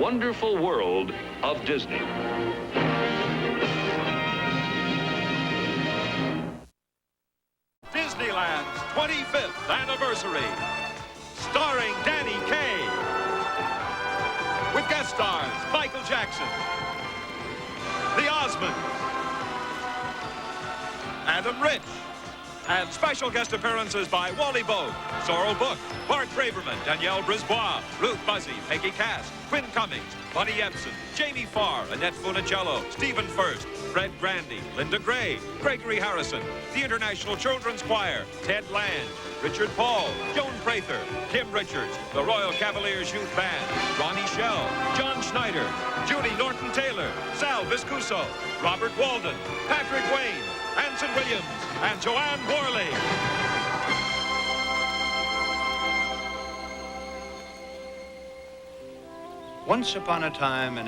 wonderful world of Disney. DISNEYLAND'S 25th anniversary, starring Danny Kaye, with guest stars Michael Jackson, the Osmonds, Adam Rich, and special guest appearances by Wally Bogue, Sorrel Book, Mark Braverman, Danielle Brisbois, Ruth Buzzy, Peggy Cass, Quinn Cummings, Bonnie Ebsen, Jamie Farr, Annette Funicello, Stephen First, Fred Grandy, Linda Gray, Gregory Harrison, the International Children's Choir, Ted Land, Richard Paul, Joan Prather, Kim Richards, the Royal Cavaliers Youth Band, Ronnie Shell, John Schneider, Judy Norton-Taylor, Sal Viscuso, Robert Walden, Patrick Wayne, Anson Williams, and Joanne Worley. Once upon a time in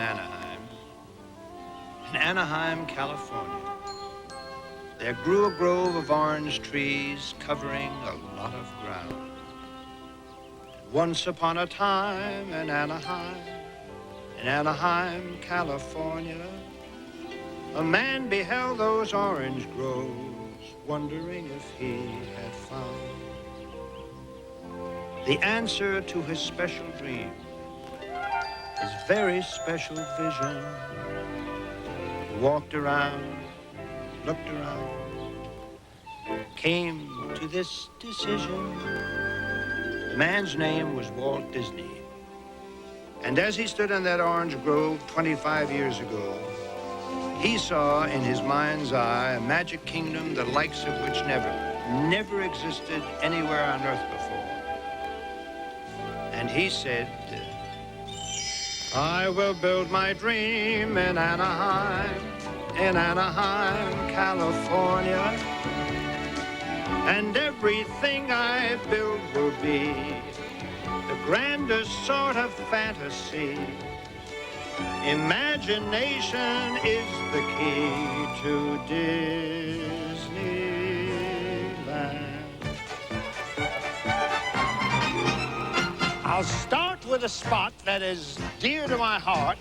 Anaheim, California, there grew a grove of orange trees covering a lot of ground. Once upon a time in Anaheim, California, a man beheld those orange groves, wondering if he had found the answer to his special dream, his very special vision. He walked around, looked around, came to this decision. The man's name was Walt Disney. And as he stood in that orange grove 25 years ago, he saw in his mind's eye a magic kingdom the likes of which never existed anywhere on earth before. And he said, I will build my dream in Anaheim, California. And everything I build will be the grandest sort of fantasy. Imagination is the key to Disneyland. I'll start with a spot that is dear to my heart.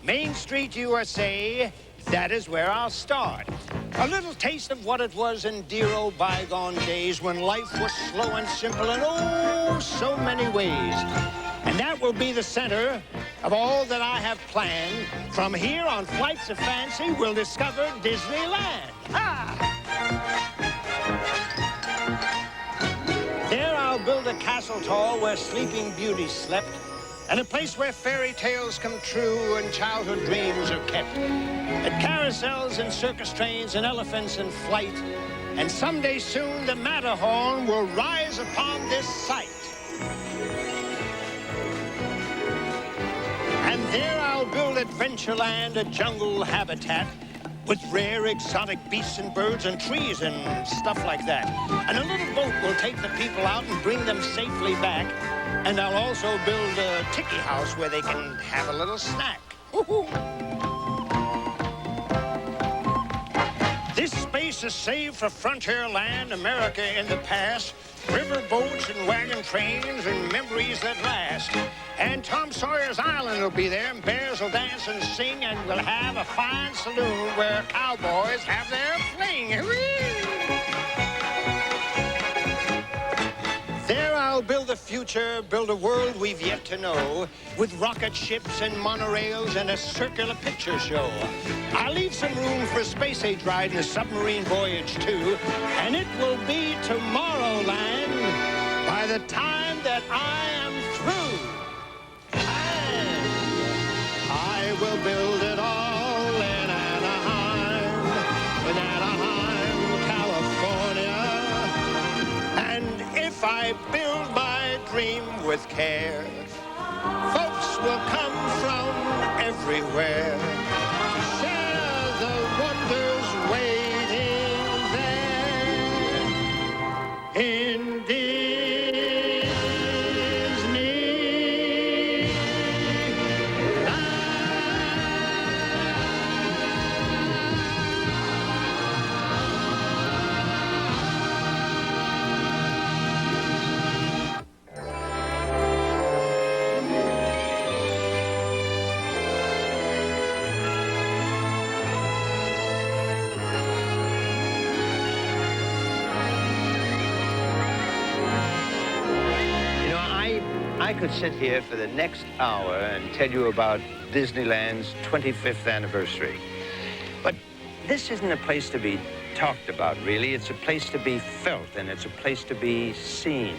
Main Street, USA, that is where I'll start. A little taste of what it was in dear old bygone days when life was slow and simple in oh so many ways. And that will be the center of all that I have planned. From here on Flights of Fancy, we'll discover Disneyland. There I'll build a castle tall where Sleeping Beauty slept, and a place where fairy tales come true and childhood dreams are kept. At carousels and circus trains and elephants in flight, and someday soon the Matterhorn will rise upon this site. And there I'll build Adventureland, a jungle habitat with rare exotic beasts and birds and trees and stuff like that. And a little boat will take the people out and bring them safely back. And I'll also build a tiki house where they can have a little snack. This space is saved for Frontierland, America in the past, river boats and wagon trains and memories that last. And Tom Sawyer's Island will be there, and bears will dance and sing, and we'll have a fine saloon where cowboys have their fling. There I'll build the future, build a world we've yet to know, with rocket ships and monorails and a circular picture show. I'll leave some room for a space age ride and a submarine voyage too, and it will be Tomorrowland by the time that I am through. I will build it all in Anaheim, California. And if I build my dream with care, folks will come from everywhere to share the wonders waiting there in could sit here for the next hour and tell you about Disneyland's 25th anniversary. But this isn't a place to be talked about, really. It's a place to be felt, and it's a place to be seen.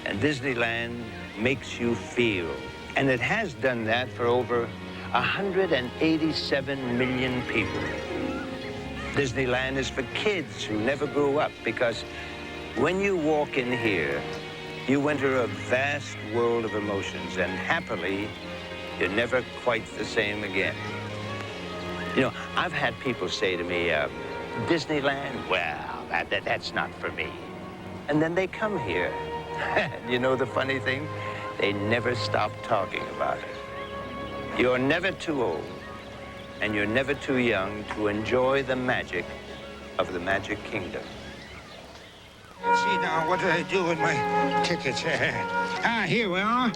And Disneyland makes you feel. And it has done that for over 187 million people. Disneyland is for kids who never grew up, because when you walk in here, you enter a vast world of emotions, and happily, you're never quite the same again. You know, I've had people say to me, Disneyland, well, that's not for me. And then they come here. You know the funny thing? They never stop talking about it. You're never too old, and you're never too young to enjoy the magic of the Magic Kingdom. Let's see now, what did I do with my tickets? Here we are.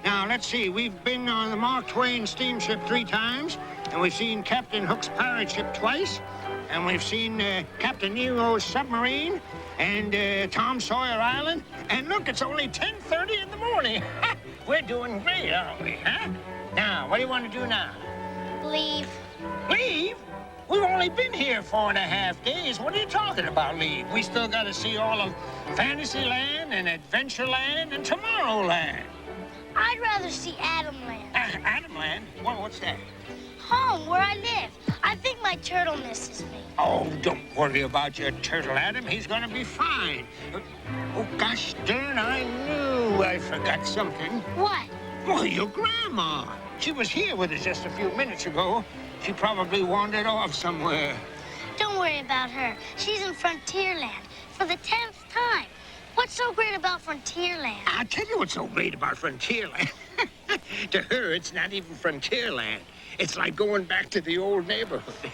Now, let's see, we've been on the Mark Twain steamship 3 times, and we've seen Captain Hook's pirate ship twice, and we've seen Captain Nero's submarine, and Tom Sawyer Island. And look, it's only 10:30 in the morning. We're doing great, aren't we, huh? Now, what do you want to do now? Leave. Leave? We've only been here 4.5 days. What are you talking about, leave? We still got to see all of Fantasyland and Adventureland and Tomorrowland. I'd rather see Adamland. Adamland? What's that? Home, where I live. I think my turtle misses me. Oh, don't worry about your turtle, Adam. He's gonna be fine. Oh, gosh darn, I knew I forgot something. What? Well, your grandma. She was here with us just a few minutes ago. She probably wandered off somewhere. Don't worry about her. She's in Frontierland for the 10th time. What's so great about Frontierland? I'll tell you what's so great about Frontierland. To her, it's not even Frontierland. It's like going back to the old neighborhood.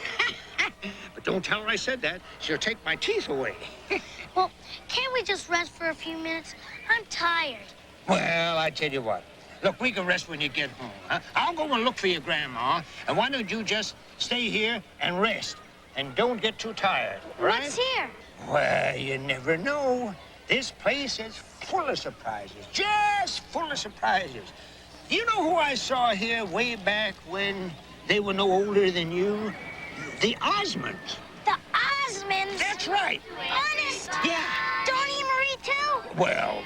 But don't tell her I said that. She'll take my teeth away. Well, can't we just rest for a few minutes? I'm tired. Well, I tell you what. Look, we can rest when you get home, huh? I'll go and look for your grandma, and why don't you just stay here and rest, and don't get too tired, right? What's here? Well, you never know. This place is full of surprises, just full of surprises. You know who I saw here way back when they were no older than you? The Osmonds. The Osmonds? That's right. Honest? Yeah. Donnie and Marie, too? Well,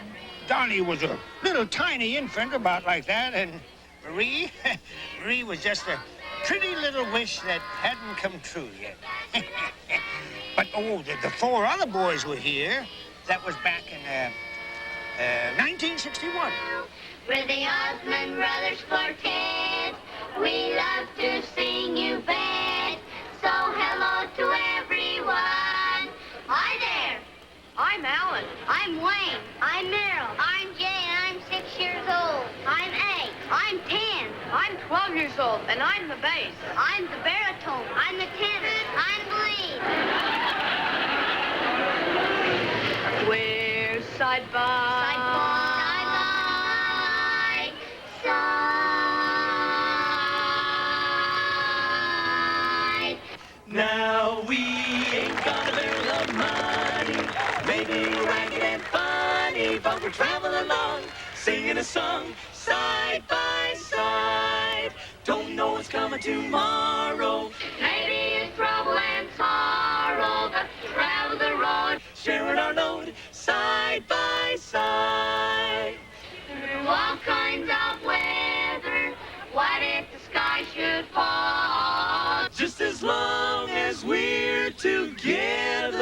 Donnie was a little tiny infant about like that, and Marie, Marie was just a pretty little wish that hadn't come true yet. But, oh, the 4 other boys were here. That was back in 1961. We're the Osmond Brothers Quartet. We love to sing you bed. So hello to everyone. Hi there. I'm Alan. I'm Wayne. I'm Meryl. I'm Jay, and I'm 6 years old. I'm 8. I'm 10. I'm 12 years old, and I'm the bass. I'm the baritone. I'm the tenor. I'm the lead. We're side by side. Now we ain't got a barrel of money, maybe ragged and funny, but we're traveling along, singing a song, side by side. Don't know what's coming tomorrow. Maybe it's trouble and sorrow, but travel the road, Sharing our load, side by side. through all kinds of weather. What if the sky should fall? Just as long as we're together,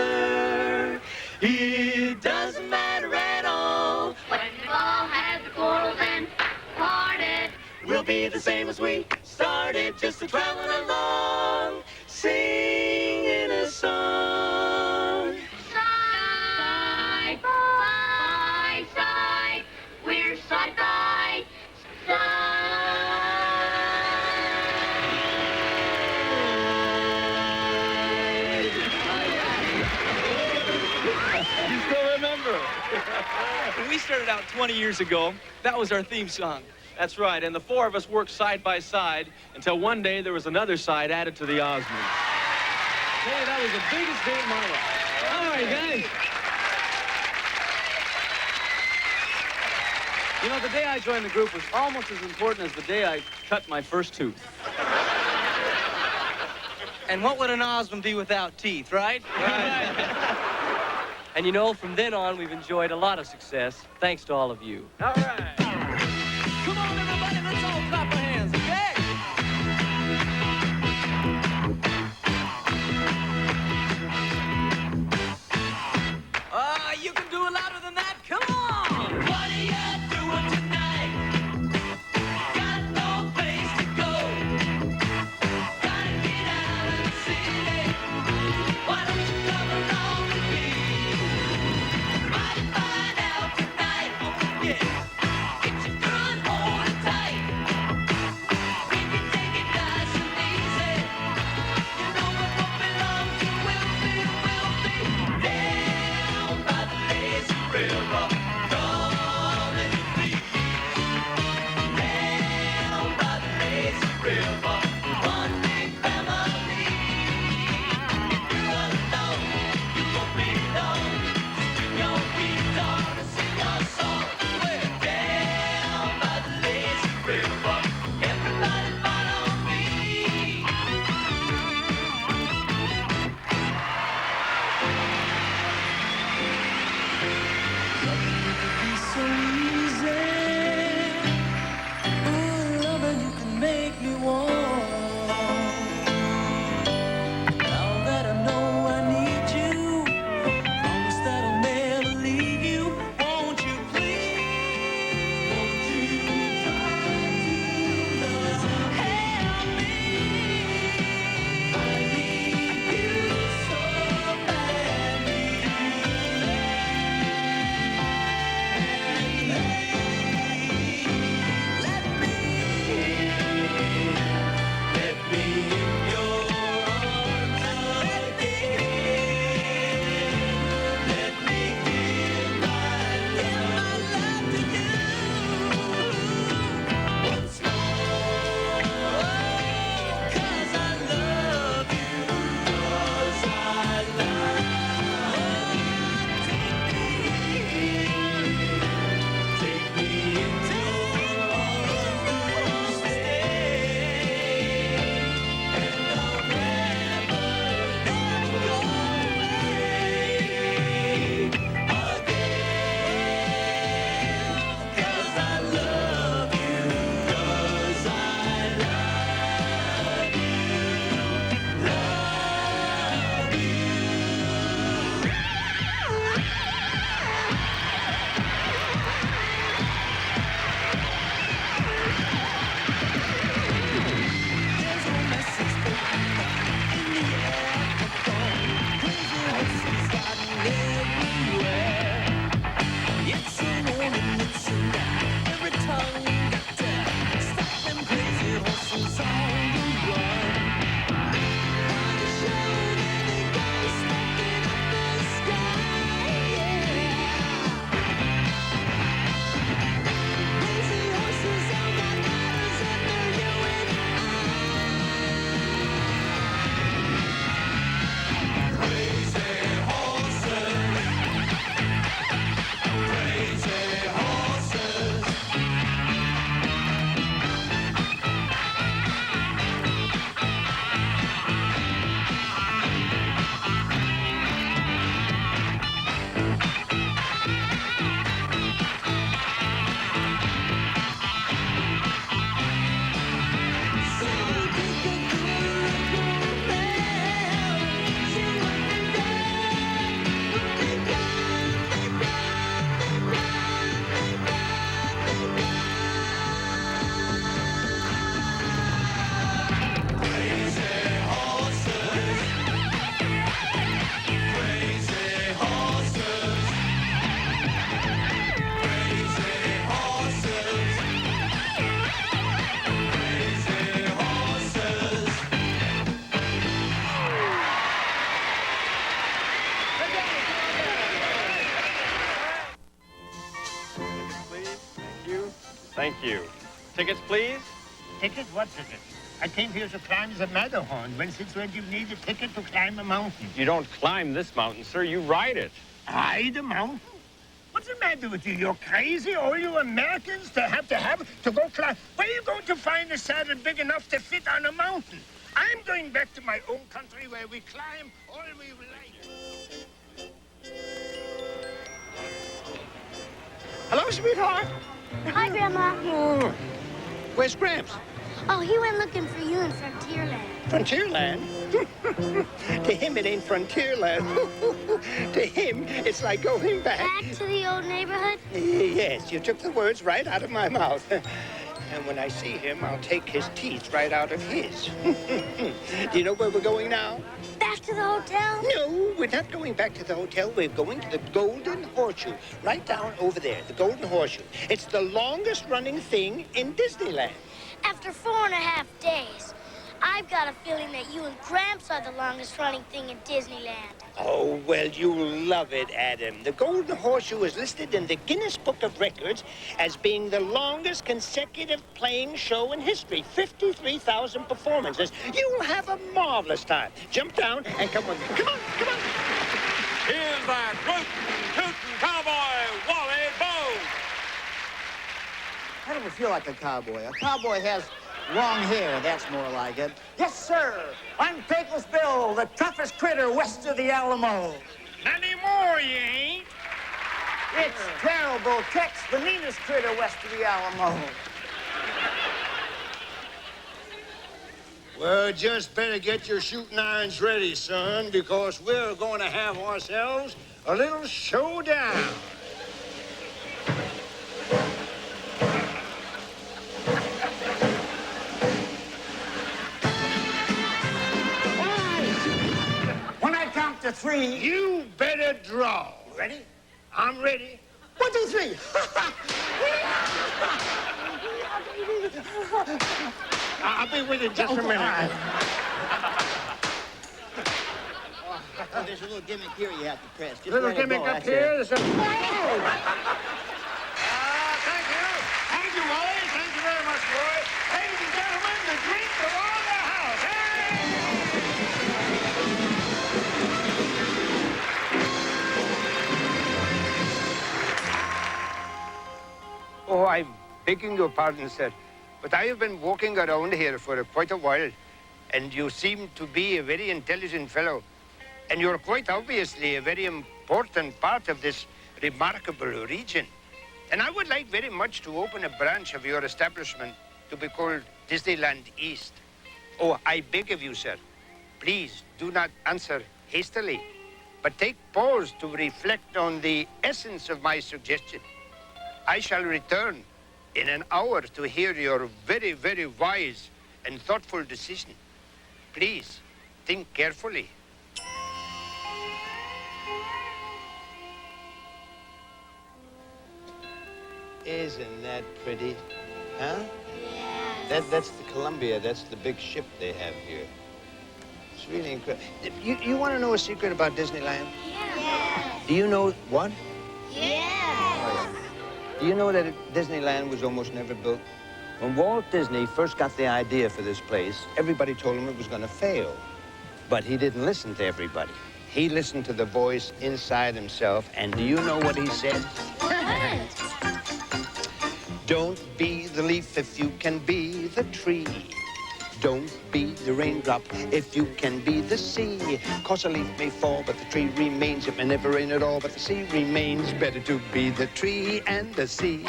it doesn't matter at all. When we've all had the quarrels and parted, We'll be the same as we started, just a traveling along, singing a song. side by side, we're side by side. You still remember? When we started out 20 years ago, that was our theme song. That's right, and the 4 of us worked side by side until one day there was another side added to the Osmonds. Hey, that was the biggest day of my life. All right, guys. You know, the day I joined the group was almost as important as the day I cut my first tooth. And what would an Osmond be without teeth, right? Right. And you know, from then on, we've enjoyed a lot of success, thanks to all of you. All right. Come on, everybody, let's all clap our hands, okay? You can do it louder than that. Come on! What are you doing tonight? Got no place to go. Gotta get out of the city. Why don't you come along with me? Might find out tonight. Yeah. Get your girl and hold it tight. We can take it nice and easy. You know what belongs to will be down by the lazy river. Come and be down by the lazy river. One big family. You gotta know you won't be alone. Just bring your guitar and sing your song. We're down by the lazy river. Everybody follow me. So easy. Ooh, loving you can make me warm. Now that I know I need you, promise that I'll never leave you. Won't you please? Won't you try to help me? I need you so badly. Let me in your arms. Let me give my love to you once more. 'Cause I love you. 'Cause I love you. Take me into your arms. Stay. And I'll never go away again. 'Cause I love you. 'Cause I love you. There's no message in the air. Crazy horses starting everywhere. It's a warning, it's a lie. Every tongue got to stop them crazy horses on the run. On the show, there they go, smoking up the sky. Yeah. Crazy horses on my riders under you and Thank you. Tickets, please? Ticket? What ticket? I came here to climb the Matterhorn. When since when do you need a ticket to climb a mountain? You don't climb this mountain, sir. You ride it. Ride a mountain? What's the matter with you? You're crazy? All you Americans to go climb. Where are you going to find a saddle big enough to fit on a mountain? I'm going back to my own country where we climb all we like. Hello, sweetheart. Hi, Grandma. Oh, where's Gramps? Oh, he went looking for you in Frontierland. Frontierland? To him, it ain't Frontierland. To him, it's like going back. Back to the old neighborhood? Yes, you took the words right out of my mouth. And when I see him, I'll take his teeth right out of his. Do you know where we're going now? Back to the hotel? No, we're not going back to the hotel. We're going to the Golden Horseshoe. Right down over there, the Golden Horseshoe. It's the longest running thing in Disneyland. After 4.5 days, I've got a feeling that you and Gramps are the longest running thing in Disneyland. Oh, well, you'll love it, Adam. The Golden Horseshoe is listed in the Guinness Book of Records as being the longest consecutive playing show in history. 53,000 performances. You'll have a marvelous time. Jump down and come on. Come on, come on. Here's that rootin' cowboy, Wally Bogue. I never feel like a cowboy. A cowboy has long hair, that's more like it. Yes, sir. I'm Faithless Bill, the toughest critter west of the Alamo. Not anymore, you ain't. It's Terrible Tex, the meanest critter west of the Alamo. Well, just better get your shooting irons ready, son, because we're going to have ourselves a little showdown. When I count to 3, You better draw. ready? I'm ready. 1, 2, 3. I'll be with you just a minute. There's a little gimmick here you have to press. Just Little let it gimmick go, up that's here. it. Thank you. Thank you, Wally. Thank you very much, boy. Ladies and gentlemen, the drink of all the house. Oh, I'm begging your pardon, sir, but I have been walking around here for quite a while, and you seem to be a very intelligent fellow, and you're quite obviously a very important part of this remarkable region. And I would like very much to open a branch of your establishment to be called Disneyland East. Oh, I beg of you, sir, please do not answer hastily, but take pause to reflect on the essence of my suggestion. I shall return in an hour to hear your very, very wise and thoughtful decision. Please, think carefully. Isn't that pretty? Huh? Yeah. That's the Columbia. That's the big ship they have here. It's really incredible. You want to know a secret about Disneyland? Yeah. Do you know what? Yeah. Do you know that Disneyland was almost never built? When Walt Disney first got the idea for this place, everybody told him it was going to fail. But he didn't listen to everybody. He listened to the voice inside himself, and do you know what he said? Don't be the leaf if you can be the tree. Don't be the raindrop if you can be the sea. 'Cause a leaf may fall, but the tree remains. It may never rain at all, but the sea remains. Better to be the tree and the sea.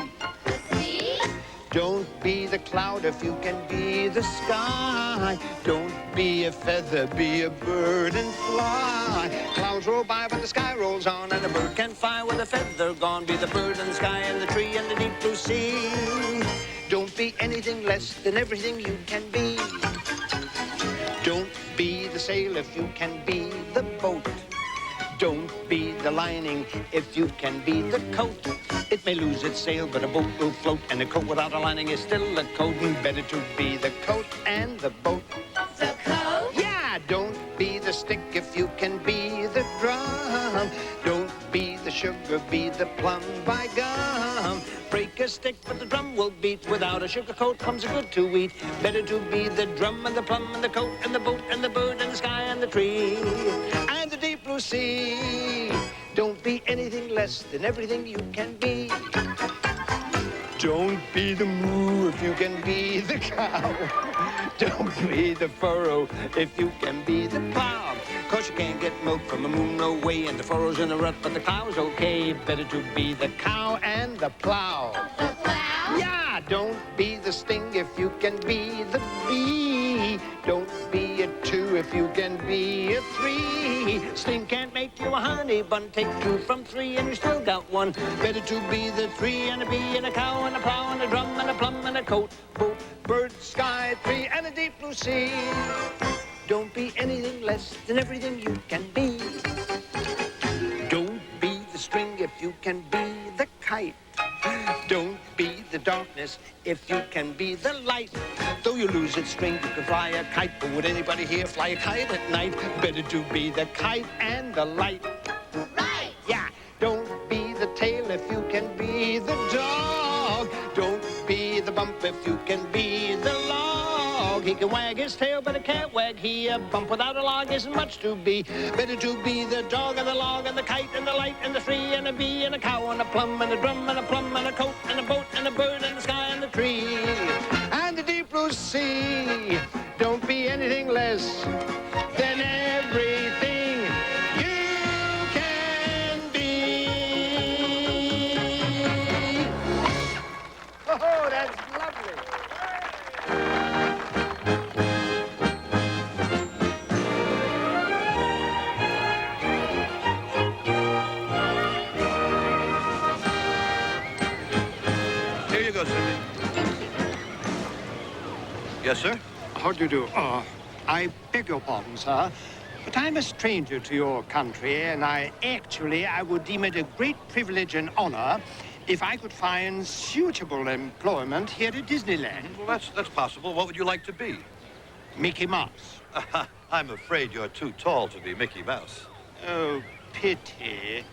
Don't be the cloud if you can be the sky. Don't be a feather, be a bird and fly. Clouds roll by, but the sky rolls on, and a bird can fly with a feather gone. Be the bird and the sky and the tree and the deep blue sea. Don't be anything less than everything you can be. Don't be the sail if you can be the boat. Don't be the lining if you can be the coat. It may lose its sail, but a boat will float, and a coat without a lining is still a coat, and better to be the coat and the boat. The coat? Yeah, don't be the stick if you can be the drum. Don't be the sugar, be the plum, by gum. Break a stick, but the drum will beat. Without a sugar coat comes a good to eat. Better to be the drum and the plum and the coat and the boat and the bird and the sky and the tree and the deep blue sea. Don't be anything less than everything you can be. Don't be the moo if you can be the cow. Don't be the furrow if you can be the plow. 'Cause you can't get milk from the moon, no way, and the furrow's in the rut, but the plow's okay. Better to be the cow and the plow. The plow? Yeah, don't be the sting if you can be the bee. Don't be a 2 if you can be a 3. Sting can't make you a honey bun. Take 2 from 3 and you still got 1. Better to be the 3 and a bee and a cow and a plow and a drum and a plum and a coat, boat, bird, sky, 3 and a deep blue sea. Don't be anything less than everything you can be. Don't be the string if you can be the kite. Don't be the darkness if you can be the light. Though you lose its string, you can fly a kite. But would anybody here fly a kite at night? Better to be the kite and the light. Right. Yeah. Don't be the tail if you can be the dog. Don't be the bump if you can be the log. He can wag his tail, but it can't wag. He a bump without a log isn't much to be. Better to be the dog and the log and the kite and the light and the 3 and a bee and a cow and a plum and a drum and a plum and a coat and a boat and a bird and the sky and the tree and the deep blue sea. Don't be anything less than everything you can be. Oh, that's lovely. Here you go, Cindy. Yes, sir? How do you do? I beg your pardon, sir, but I'm a stranger to your country, and I would deem it a great privilege and honor if I could find suitable employment here at Disneyland. Well, that's possible. What would you like to be? Mickey Mouse. I'm afraid you're too tall to be Mickey Mouse. Oh, pity.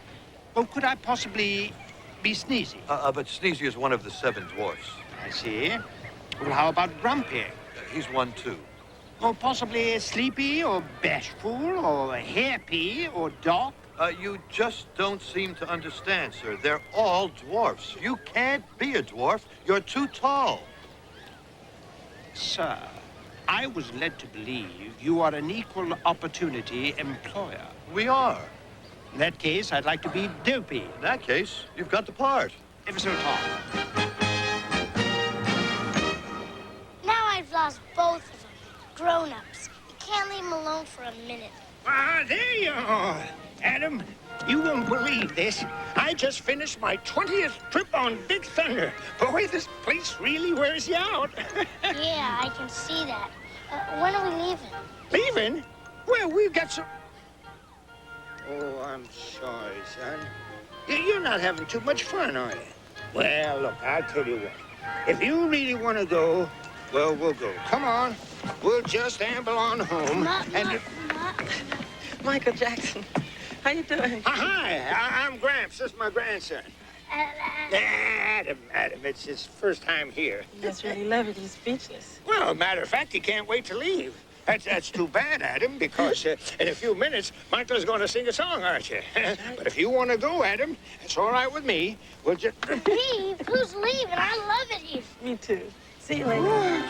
Oh, could I possibly be Sneezy? But Sneezy is one of the 7 dwarfs. I see. Well, how about Grumpy? He's one, too. Or possibly Sleepy, or Bashful, or Happy, or Doc? You just don't seem to understand, sir. They're all dwarfs. You can't be a dwarf. You're too tall. Sir, I was led to believe you are an equal opportunity employer. We are. In that case, I'd like to be Dopey. In that case, you've got the part. Ever so tall. Now I've lost both of them. Grown-ups. You can't leave them alone for a minute. Ah, there you are. Adam, you won't believe this. I just finished my 20th trip on Big Thunder. Boy, this place really wears you out. Yeah, I can see that. When are we leaving? Leaving? Well, we've got some... Oh, I'm sorry, son. You're not having too much fun, are you? Well, look, I'll tell you what. If you really want to go, well, we'll go. Come on. We'll just amble on home. Michael Jackson, how you doing? Hi, I'm Gramps. This is my grandson. Adam, it's his first time here. That's really lovely. He's speechless. Well, matter of fact, he can't wait to leave. That's too bad, Adam, because in a few minutes, Michael's going to sing a song, aren't you? But if you want to go, Adam, it's all right with me. We'll just... Leave? Who's leaving? I love it here. Me too. See you later.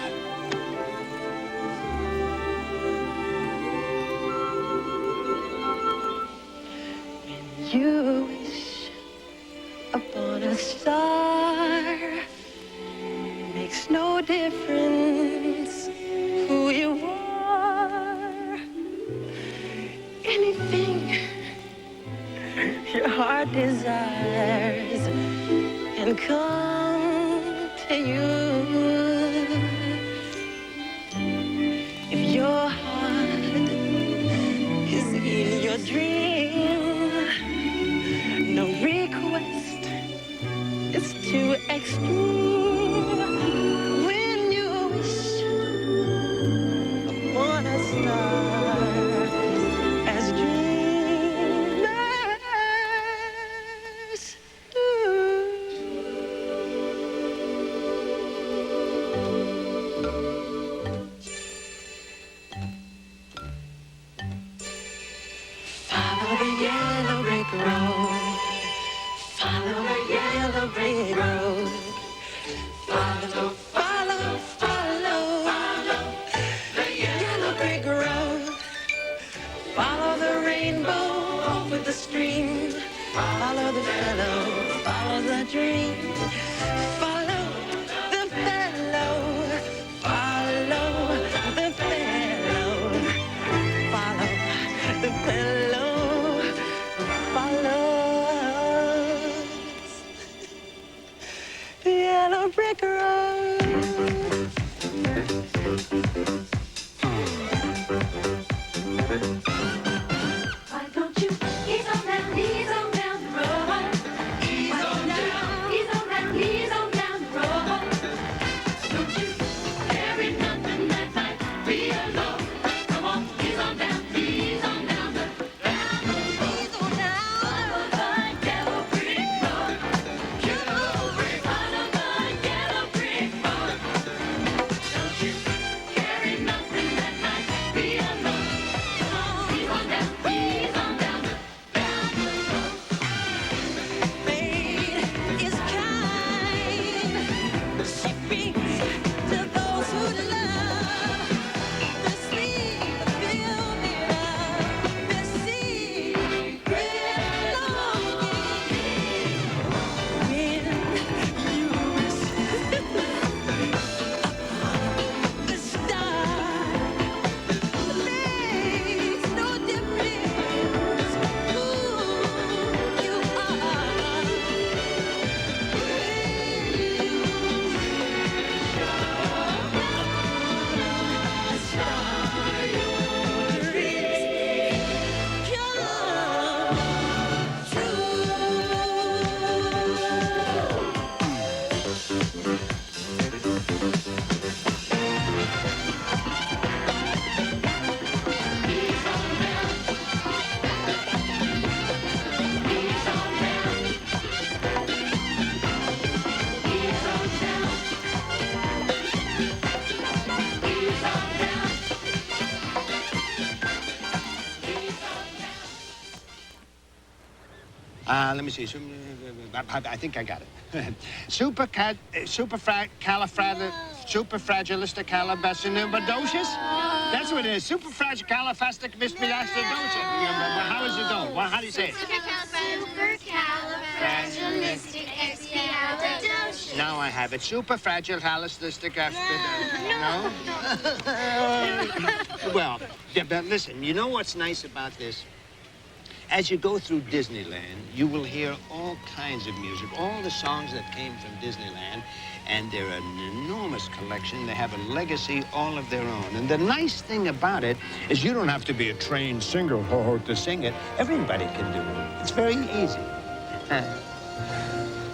You wish upon a star, makes no difference who you are. Anything your heart desires can come to you. If your heart is in your dream, no request is too extreme. When you wish upon a star, as dreamers do. Follow the yellow brick road. yellow brick road. Follow, follow, follow, the yellow brick road. Follow the rainbow over the stream. Follow the fellow, follow the dream. Follow the fellow, follow the fellow. Follow the fellow, follows the yellow brick road. Why don't you ease on down the road? Ease on down, ease on down, ease on down the road. Don't you carry nothing that might be a load. Come on, ease on down the road. Ease on down. Follow the yellow brick road. Yellow brick. Follow the yellow brick road. Don't you carry nothing that might be a load. Come on, ease on down the road. Fate is kind. She brings to those who love the sleep, the building of the secret longing. When you rest upon the star, makes no difference who you are. Let me see. I think I got it. Superfragilisticalibacinimbadocious? That's what it is. Superfragicalifasticmispiastodocious. How is it done? How do you say it? Supercalifragilisticexpialidocious. Now I have it. No? Well, but listen, you know what's nice about this? As you go through Disneyland, you will hear all kinds of music, all the songs that came from Disneyland, and they're an enormous collection. They have a legacy all of their own. And the nice thing about it is you don't have to be a trained singer to sing it. Everybody can do it. It's very easy.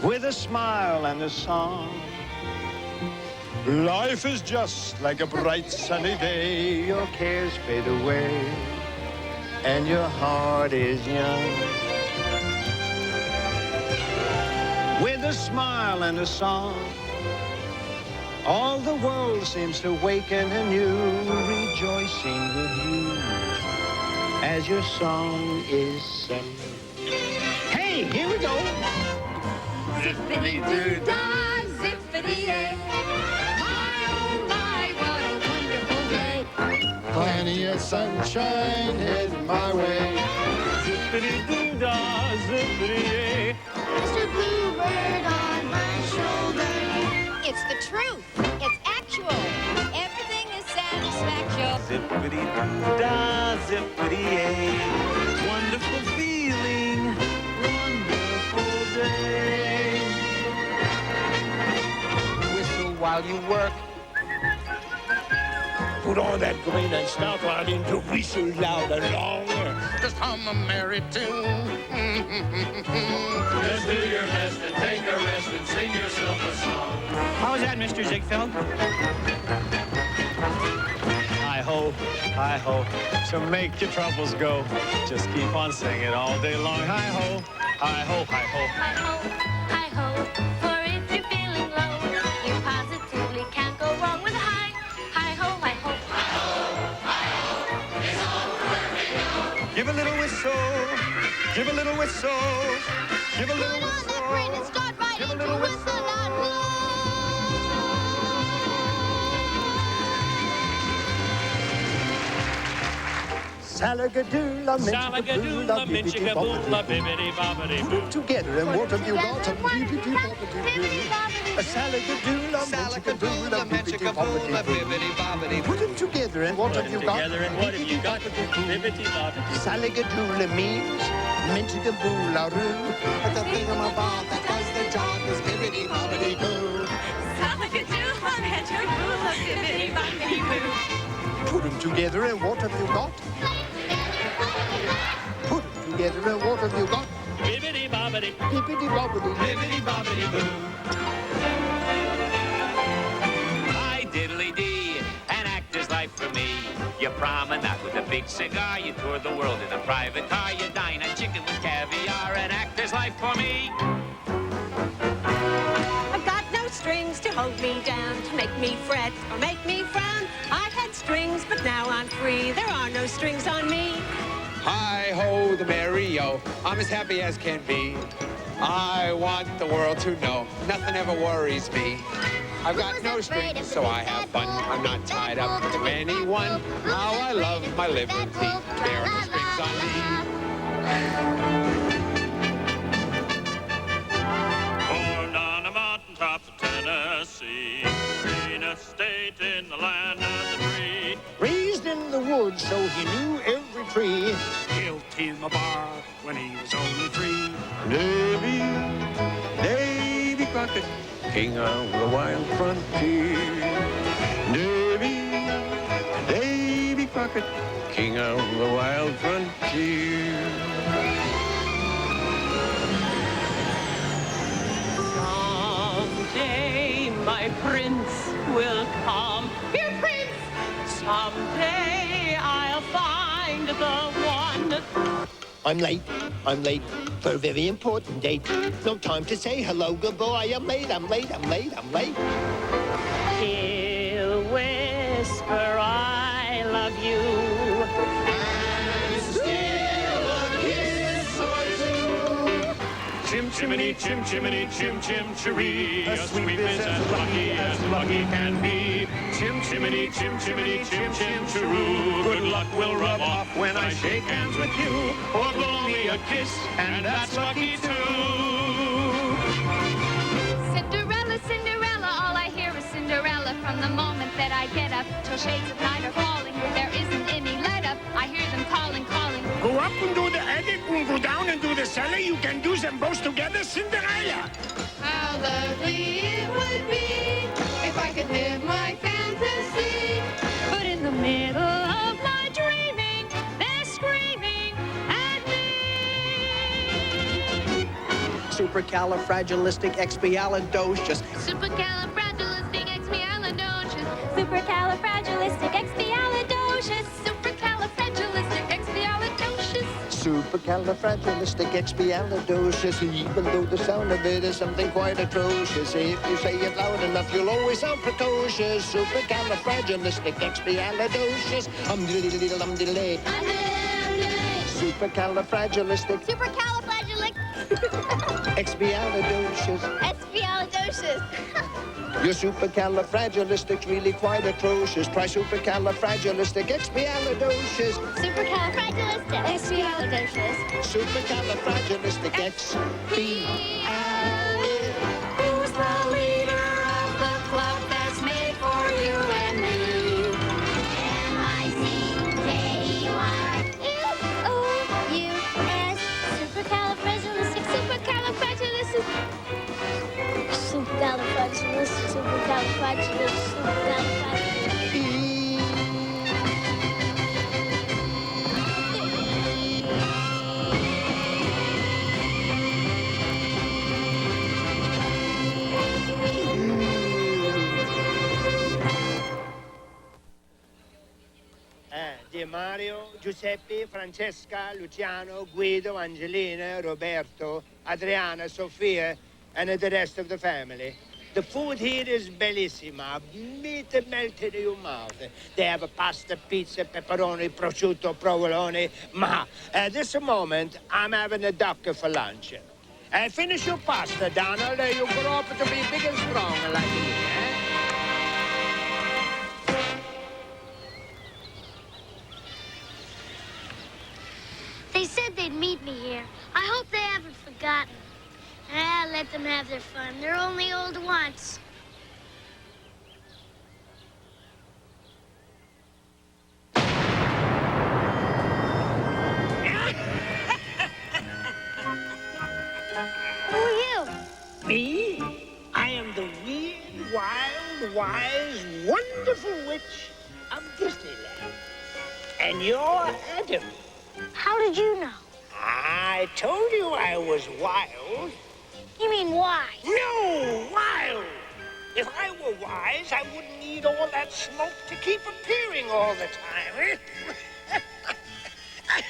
With a smile and a song, life is just like a bright sunny day. Your cares fade away, and your heart is young. With a smile and a song, all the world seems to waken anew, rejoicing with you as your song is sung. Hey, here we go. Zippity-doo-dah, zippity-yay. My, oh my, what a wonderful day. Plenty of sunshine heading my way. Zippity-doo-dah, zippity-yay. Mr. Bluebird on my shoulder. It's the truth. It's actual. Everything is satisfaction. Zippity-doo-dah, zippity-yay. Wonderful feeling, wonderful day. Whistle while you work. Put on that grin and spout right into whistle loud and long. Just hum a merry tune. Just do your best and take a rest and sing yourself a song. How was that, Mr. Ziegfeld? Hi-ho, to make your troubles go. Just keep on singing all day long. Hi-ho, hi-ho, hi-ho. Hi-ho, hi-ho, for if you're feeling low, you positively can't go wrong with a hi. Hi-ho, hi-ho. Hi-ho, hi-ho, it's all where we go. Give a little whistle, give a little whistle, give a little whistle. That brain and start right Give a a little whistle. Salagadoola, Salagadoola, minchikaboola, bibbidi bobbidi boo. Put together and what have you got? Bibbidi bobbidi boo. A salagadoola, minchikaboola, bibbidi bobbidi boo. Put them together and what have you got? Together and what have you got? Bibbidi bobbidi. Salagadoola means minchikaboola-roo. But the thingamabob that does the job is bibbidi bobbidi boo. Salagadoola, minchikaboola, bibbidi bobbidi boo. Put them together and what have you got? Put them together and what have you got? Bibbidi bobbidi. Bibbidi bobbidi. Bibbidi bobbidi boo. Hi, diddly-dee, an actor's life for me. You promenade with a big cigar, you tour the world in a private car, you dine on chicken with caviar, an actor's life for me. I've got no strings to hold me down, to make me fret or make me frown. I had strings, but now I'm free. There are no strings on me. Hi-ho, the merry-o, I'm as happy as can be. I want the world to know nothing ever worries me. I've got no strings, so I have fun. I'm not tied up to anyone. How I love my liberty. There are no strings on me. Born on a mountaintop of Tennessee, greenest state in the land of the free. Raised in the woods, so he knew every tree. Guilty in the bar when he was only 3. Davy Crockett, king of the wild frontier. Davy Crockett, king of the wild frontier. Someday my prince will come. Dear prince! Someday I'll find the one. I'm late for a very important date. No time to say hello, goodbye. I'm late. He'll whisper, I love you. And steal a kiss or two. Chim chimney, chim chimney, chim chim chiree. As sweet as lucky can be. Chim chimney, chim chimney, chim chim chiroo. Good luck will rub off when I shake hands with you. Or blow me a kiss, and that's lucky too. Cinderella, Cinderella, all I hear is Cinderella. From the moment that I get up till shades of night are falling, there isn't any let up. I hear them calling, calling. Go up and do the attic, and go down and do the cellar. You can do them both together, Cinderella. How lovely it would be if I could live my fantasy. But in the middle of my dreaming, they're screaming at me. Supercalifragilisticexpialidocious. Supercalifragilisticexpialidocious. Supercalifragilisticexpialidocious. Supercalifragilisticexpialidocious. Supercalifragilisticexpialidocious. Even though the sound of it is something quite atrocious, if you say it loud enough, you'll always sound precocious. Supercalifragilisticexpialidocious. Diddly-diddly. Supercalifragilistic. Supercalifragilistic. Expialidocious. Expialidocious. Your supercalifragilistic's really quite atrocious. Try supercalifragilisticexpialidocious. Supercalifragilisticexpialidocious. Supercalifragilisticexpialidocious. Who's the leader of the club that's made for you and me? M-I-C-K-E-Y. F-O-U-S. Supercalifragilistic. Supercalifragilistic. Supercalifragilistic. Supercalifragilistic. Di Mario, Giuseppe, Francesca, Luciano, Guido, Angelina, Roberto, Adriana, Sofia, and the rest of the family. The food here is bellissima. Meat melted in your mouth. They have a pasta, pizza, pepperoni, prosciutto, provolone. Ma at this moment, I'm having a duck for lunch. Finish your pasta, Donald. You'll grow up to be big and strong like me, eh? They said they'd meet me here. I hope they haven't forgotten. Let them have their fun. They're only old once. Who are you? Me? I am the weird, wild, wise, wonderful witch of Disneyland. And you're Adam. How did you know? I told you I was wild. You mean wise? No, wild. If I were wise, I wouldn't need all that smoke to keep appearing all the time.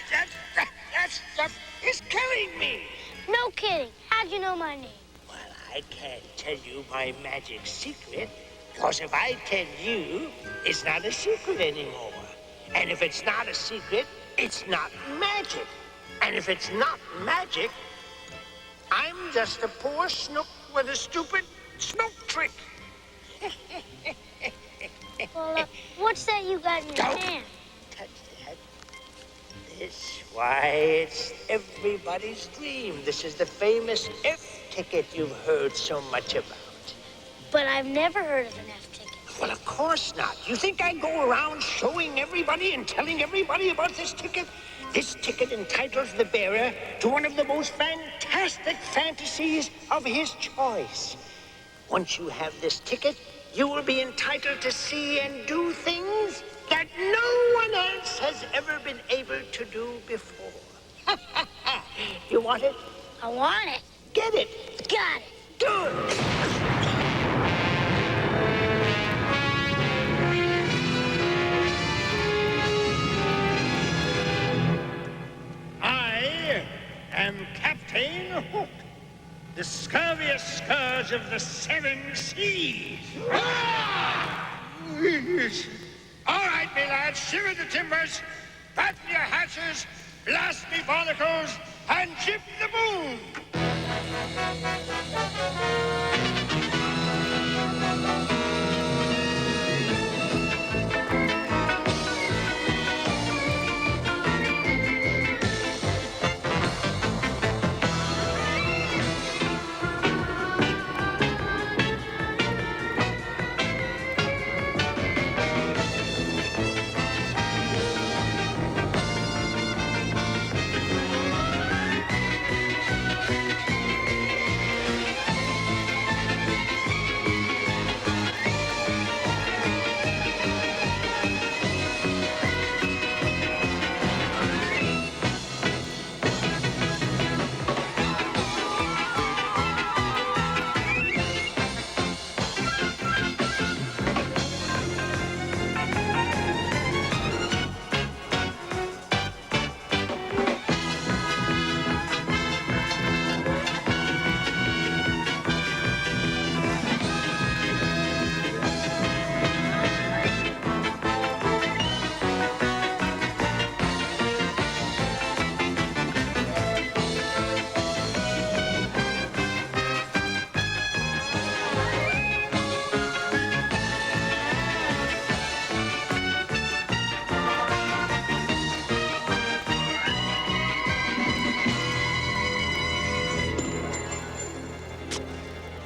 That stuff is killing me. No kidding. How'd you know my name? Well, I can't tell you my magic secret, because if I tell you, it's not a secret anymore. And if it's not a secret, it's not magic. And if it's not magic, I'm just a poor snook with a stupid smoke trick. Well, what's that you got in your Don't hand? touch that. This, why, it's everybody's dream. This is the famous F ticket you've heard so much about. But I've never heard of an F ticket. Well, of course not. You think I go around showing everybody and telling everybody about this ticket? This ticket entitles the bearer to one of the most fantastic fantasies of his choice. Once you have this ticket, you will be entitled to see and do things that no one else has ever been able to do before. You want it? I want it. Get it. Got it. Good. I am Captain Hook, the scurviest scourge of the 7 seas. All right, me lads, shiver the timbers, batten your hatches, blast me barnacles, and jib the boom.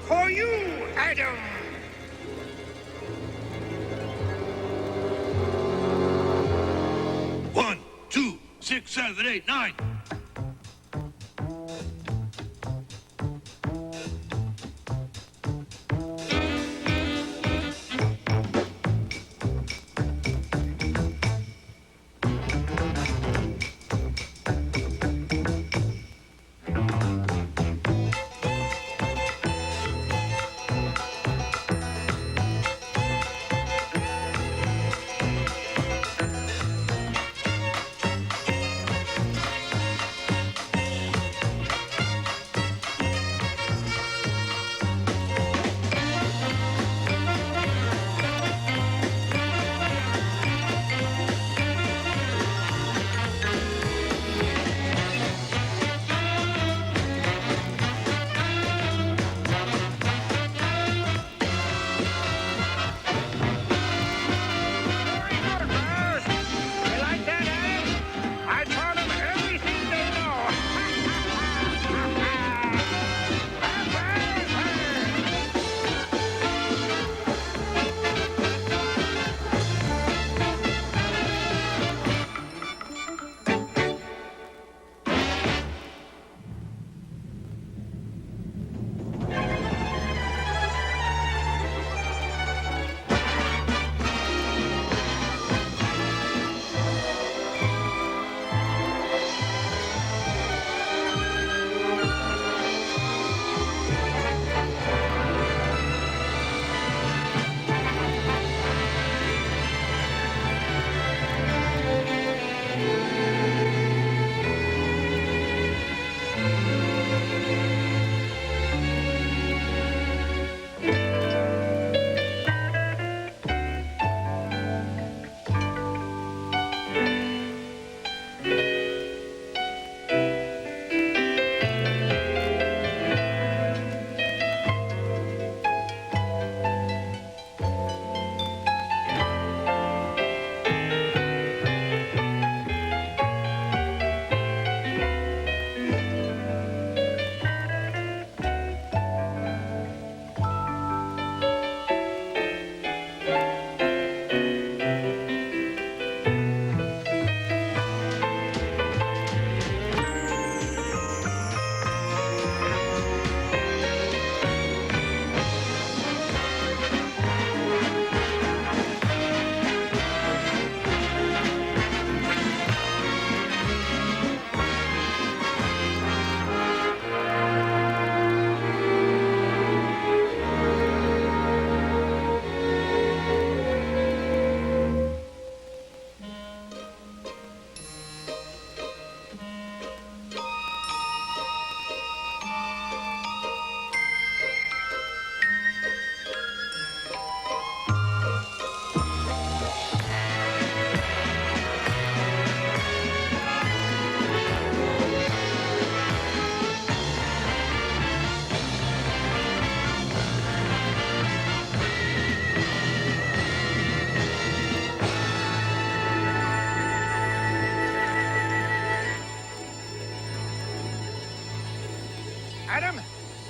For you, Adam. 1, 2, 6, 7, 8, 9.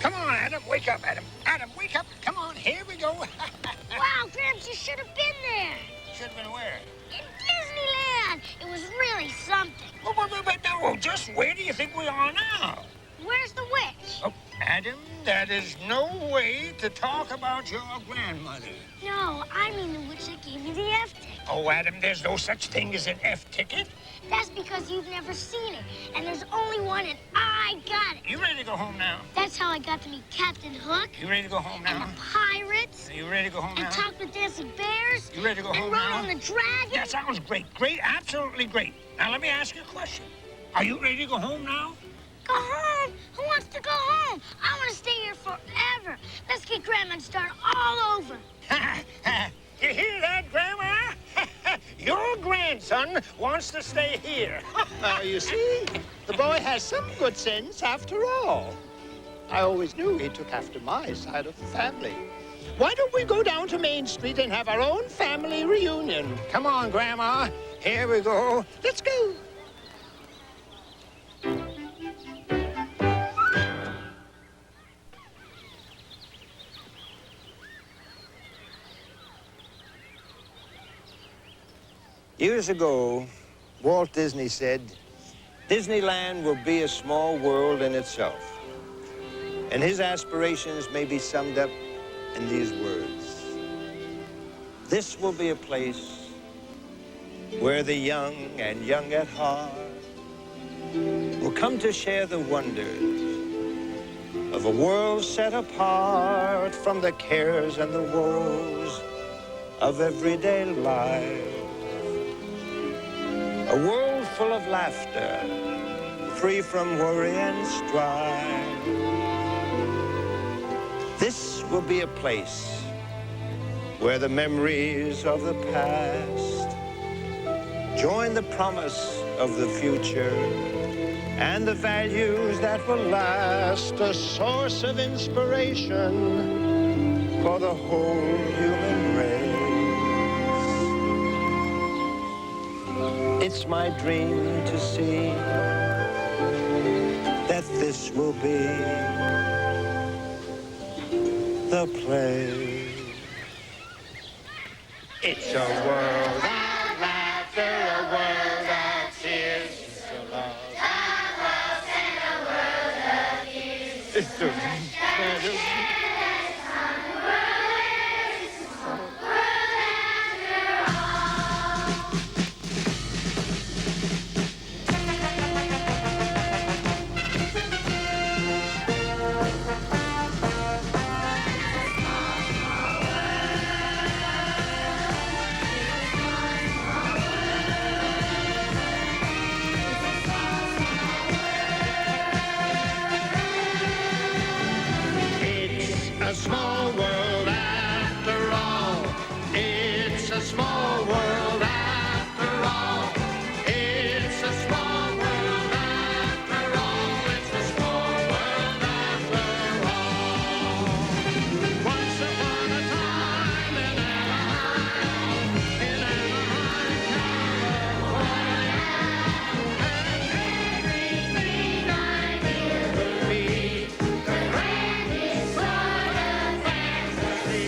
Come on, Adam. Wake up, Adam. Adam, wake up. Come on, here we go. Wow, Gramps, you should have been there. Should have been where? In Disneyland. It was really something. But no, just where do you think we are now? Where's the witch? Oh, Adam, that is no way to talk about your grandmother. No, I mean the witch that gave me the F ticket. Oh, Adam, there's no such thing as an F ticket. That's because you've never seen it. And there's only one, and I got it. You ready to go home now? That's how I got to meet Captain Hook. You ready to go home now? And the pirates. Are you ready to go home now? And talk with dancing bears. You ready to go home and now? ride on the dragon. That sounds great. Great, absolutely great. Now, let me ask you a question. Are you ready to go home now? Go home? Who wants to go home? I want to stay here forever. Let's get Grandma and start all over. You hear that, Grandma? Your grandson wants to stay here. You see, the boy has some good sense after all. I always knew he took after my side of the family. Why don't we go down to Main Street and have our own family reunion? Come on, Grandma. Here we go. Let's go. Years ago, Walt Disney said, Disneyland will be a small world in itself. And his aspirations may be summed up in these words. This will be a place where the young and young at heart will come to share the wonders of a world set apart from the cares and the woes of everyday life. A world full of laughter, free from worry and strife. This will be a place where the memories of the past join the promise of the future and the values that will last, a source of inspiration for the whole human race. It's my dream to see that this will be the place. It's a world of laughter, a world of tears. It's a love and a world of years. It's a a small world after all. It's a small world after all. It's a small world after all. It's a small world after all. Once upon a time in Anaheim, California, and everything I knew would be the grandest sort of fantasy.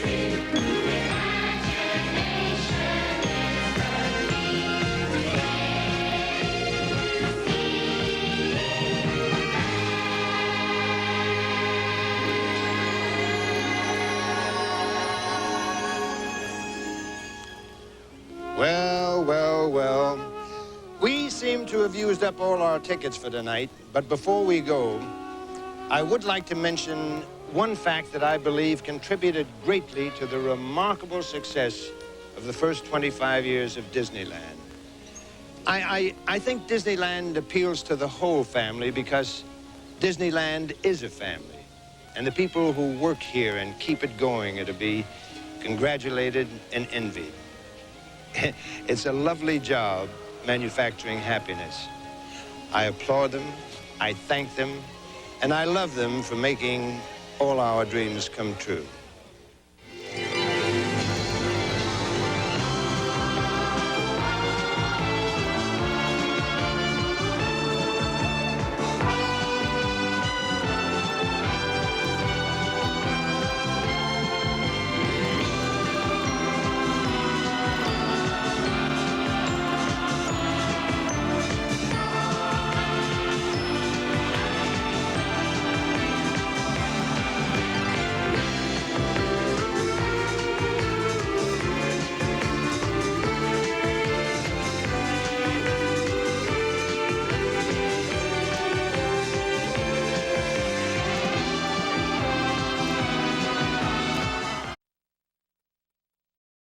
Well, well, well. We seem to have used up all our tickets for tonight, but before we go, I would like to mention one fact that I believe contributed greatly to the remarkable success of the first 25 years of Disneyland. I think Disneyland appeals to the whole family because Disneyland is a family, and the people who work here and keep it going are to be congratulated and envied. It's a lovely job manufacturing happiness. I applaud them, I thank them, and I love them for making all our dreams come true.